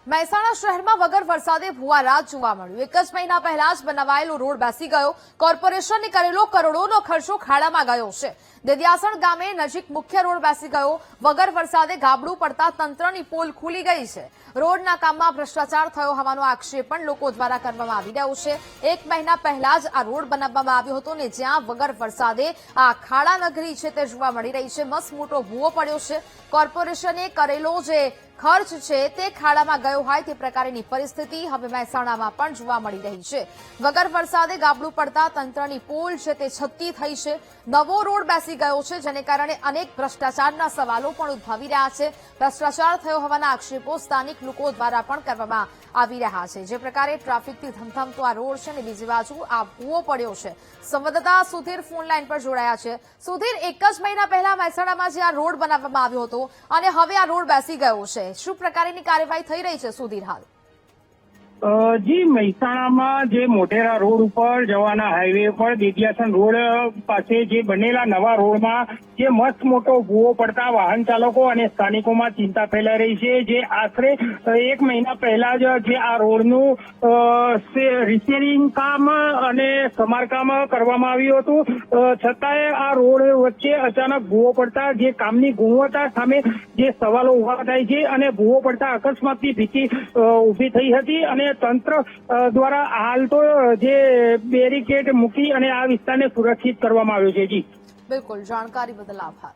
મહેસાણા શહેરમાં વગર વરસાદે ભૂવારાત જોવા મળ્યું। એક જ મહિના પહેલા જ બનાવાયેલો રોડ બેસી ગયો। કોર્પોરેશને કરેલો કરોડોનો ખર્ચો ખાડામાં ગયો છે। દેદિયાસણ ગામે નજીક મુખ્ય રોડ બેસી ગયો। વગર વરસાદે ગાબડું પડતા તંત્રની પોલ ખુલી ગઈ છે। રોડના કામમાં ભ્રષ્ટાચાર થયો હોવાનો આક્ષેપ પણ લોકો દ્વારા કરવામાં આવી રહ્યો છે। એક મહિના પહેલા જ આ રોડ બનાવવામાં આવ્યો હતો ને જ્યાં વગર વરસાદે આ ખાડા નગરી છે તે જોવા મળી રહી છે। મસ્ત મોટો ભૂવો પડ્યો છે। કોર્પોરેશને કરેલો જે ખર્ચ છે તે ખાડામાં ગયો હોય તે પ્રકારની પરિસ્થિતિ હવે મહેસાણામાં પણ જોવા મળી રહી છે। વગર વરસાદે ગાબડું પડતા તંત્રની પોલ છે તે છતી થઈ છે। નવો રોડ બેસી ગયો છે જેને કારણે અનેક ભ્રષ્ટાચારના સવાલો પણ ઉદ્ભવી રહ્યા છે। ભ્રષ્ટાચાર થયો હોવાના આક્ષેપો સ્થાનિક લોકો દ્વારા પણ કરવામાં આવી રહ્યા છે। જે પ્રકારે ટ્રાફિકથી ધમધમતો આ રોડ છે ને બીજી બાજુ આ ભૂવો પડ્યો છે। સંવાદદાતા સુધીર ફોન લાઈન પર જોડાયા છે। સુધીર, એક જ મહિના પહેલા મહેસાણામાં જે આ રોડ બનાવવામાં આવ્યો હતો અને હવે આ રોડ બેસી ગયો છે, શું પ્રકારની કાર્યવાહી થઈ રહી છે સુધીર હાલ? જી, મહેસાણામાં જે મોઢેરા રોડ ઉપર જવાના હાઈવે પર દેદિયાસણ રોડ પાસે જે બનેલા નવા રોડમાં જે મસ્ત મોટો ભૂવો પડતા વાહન ચાલકો અને સ્થાનિકોમાં ચિંતા ફેલાઈ રહી છે। જે આશરે એક મહિના પહેલા જ જે આ રોડનું રિપેરિંગ કામ અને સમારકામ કરવામાં આવ્યું હતું, છતાંય આ રોડ વચ્ચે અચાનક ભૂવો પડતા જે કામની ગુણવત્તા સામે જે સવાલો ઉભા થાય છે અને ભૂવો પડતા અકસ્માતની ભીતિ ઉભી થઈ હતી અને તંત્ર દ્વારા હાલ તો જે બેરિકેડ મૂકી અને આ વિસ્તારને સુરક્ષિત કરવામાં આવ્યો છે। જી બિલકુલ, જાણકારી બદલ આભાર।